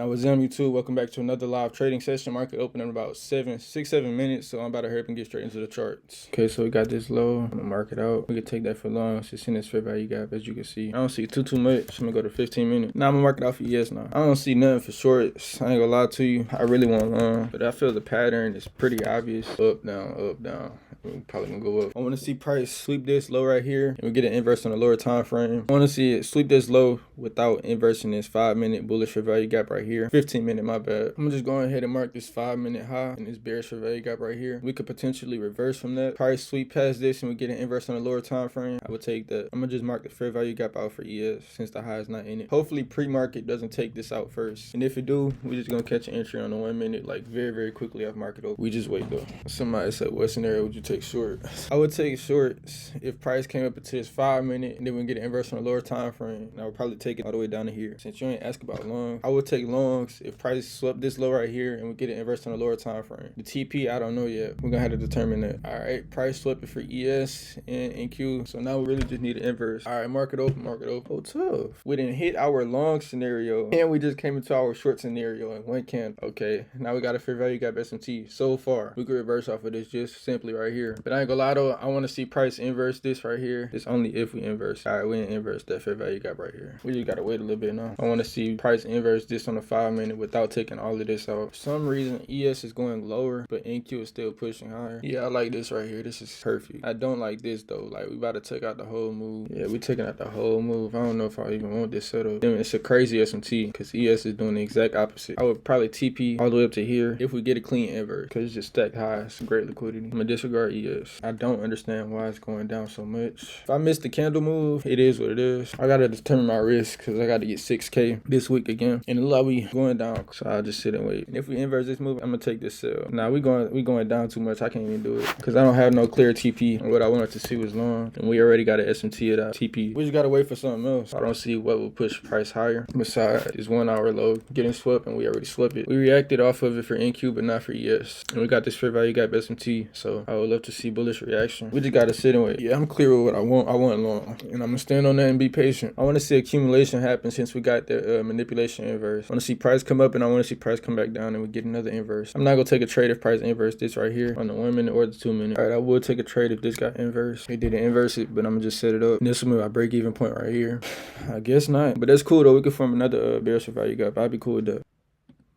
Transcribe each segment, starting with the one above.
I was on YouTube. Welcome back to another live trading session. Market open in about 6-7 minutes, so I'm about to hurry up and get straight into the charts. Okay, so we got this low. I'm gonna mark it out. We can take that for long. It's in this fair value gap, as you can see. I don't see too much. I'm gonna go to 15 minutes. Now I'm gonna mark it out for ES now. I don't see nothing for shorts. I ain't gonna lie to you. I really want long, but I feel the pattern is pretty obvious. Up, down, up, down. We're probably gonna go up. I want to see price sweep this low right here, and we get an inverse on the lower time frame. I want to see it sweep this low without inversing this 5-minute bullish fair value gap right here. 15-minute, my bad. I'm just going ahead and mark this 5-minute high and this bearish fair value gap right here. We could potentially reverse from that. Price sweep past this and we get an inverse on the lower time frame. I would take that. I'm gonna just mark the fair value gap out for ES since the high is not in it. Hopefully pre-market doesn't take this out first, and if it do, we just gonna catch an entry on the 1 minute like very quickly off market open. We just wait though. Somebody said, what scenario would you take short? I would take shorts if price came up into this 5-minute and then we get an inverse on the lower time frame. And I would probably take it all the way down to here. Since you ain't ask about long, I would take longs if price swept this low right here and we get an inverse on the lower time frame. The TP, I don't know yet. We're gonna have to determine that. All right, price swept it for ES and NQ. So now we really just need an inverse. All right, market open, market open. Oh, tough. We didn't hit our long scenario and we just came into our short scenario in one candle. Okay, now we got a fair value gap SMT. So far, we could reverse off of this just simply right here. But I ain't gonna lie though, I want to see price inverse this right here. It's only if we inverse. All right, we didn't inverse that fair value gap right here. We just gotta wait a little bit now. I want to see price inverse this on the 5-minute without taking all of this out. For some reason, ES is going lower, but NQ is still pushing higher. Yeah, I like this right here. This is perfect. I don't like this though. Like, we about to take out the whole move. Yeah, we taking out the whole move. I don't know if I even want this setup. Then it's a crazy SMT because ES is doing the exact opposite. I would probably TP all the way up to here if we get a clean inverse because it's just stacked high. It's great liquidity. I'm gonna disregard ES. I don't understand why it's going down so much. If I miss the candle move, it is what it is. I gotta determine my risk because I gotta get 6K this week again. And the lobby going down, so I'll just sit and wait. And if we inverse this move, I'm gonna take this sell. Nah, we going down too much. I can't even do it because I don't have no clear TP. And what I wanted to see was long, and we already got an SMT at our TP. We just gotta wait for something else. I don't see what will push price higher besides this 1 hour low getting swept, and we already swept it. We reacted off of it for NQ, but not for ES. And we got this fair value gap SMT, so I would love to see bullish reaction. We just gotta sit and wait. Yeah, I'm clear with what I want. I want long, and I'm gonna stand on that and be patient. I want to see accumulation happen since we got the manipulation inverse. I want to see price come up and I want to see price come back down and we get another inverse. I'm not gonna take a trade if price inverse this right here on the 1 minute or the 2 minute. All right, I would take a trade if this got inverse. They didn't inverse it, but I'm gonna just set it up. And this will move our break even point right here. I guess not, but that's cool though. We could form another bearish value gap. I'd be cool with that.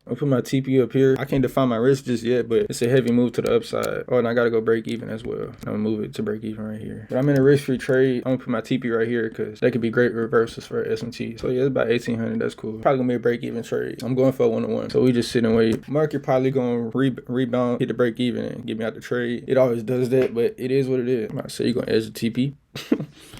I'll put my TP up here. I can't define my risk just yet, but it's a heavy move to the upside. Oh, and I gotta go break even as well. I'm gonna move it to break even right here. But I'm in a risk-free trade. I'm gonna put my TP right here because that could be great reversals for SMT. So yeah, it's about 1800. That's cool. Probably gonna be a break even trade. I'm going for a 1-to-1. So we just sit and wait. Market probably gonna rebound, hit the break even, and get me out the trade. It always does that, but it is what it is. I'm about to say you're gonna edge the TP.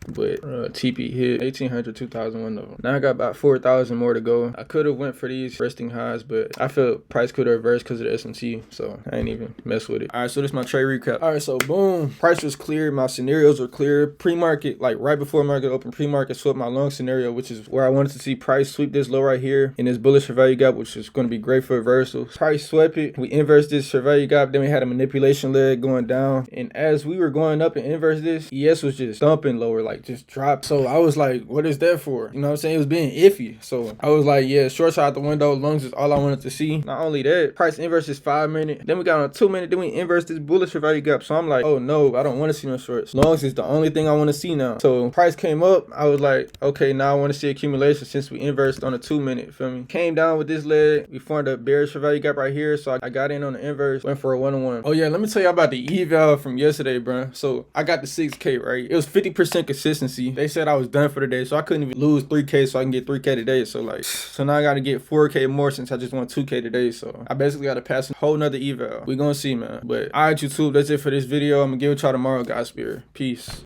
But TP hit 1800, 2001 though. Now I got about 4,000 more to go. I could have went for these resting highs, but I feel price could have reversed because of the SMT, so I ain't even mess with it. All right, so this is my trade recap. All right, so boom, price was clear. My scenarios were clear. Pre-market, like right before market open, pre-market swept my long scenario, which is where I wanted to see price sweep this low right here in this bullish fair value gap, which is going to be great for reversals. Price swept it. We inversed this fair value gap. Then we had a manipulation leg going down, and as we were going up and inverse this, ES was just dumping lower, like just dropped. So I was like, what is that for? You know what I'm saying? It was being iffy. So I was like, yeah, short shot out the window. Longs is all I wanted to see. Not only that, price inverse is 5-minute. Then we got on a 2-minute. Then we inverse this bullish fair value gap. So I'm like, oh no, I don't want to see no shorts. Longs is the only thing I want to see now. So price came up. I was like, okay, now I want to see accumulation since we inversed on a 2-minute. Feel me? Came down with this leg. We formed a bearish fair value gap right here. So I got in on the inverse. Went for a 1-to-1. Oh yeah, let me tell you about the eval from yesterday, bro. So I got the 6K, right? It was 50% consistency. They said I was done for the day, so I couldn't even lose 3K so I can get 3K today. So like, so now I got to get 4K more since I just won 2K today. So I basically got to pass a whole nother eval. We gonna see, man. But all right, YouTube, that's it for this video. I'm gonna give it y'all tomorrow, Godspeed. Peace.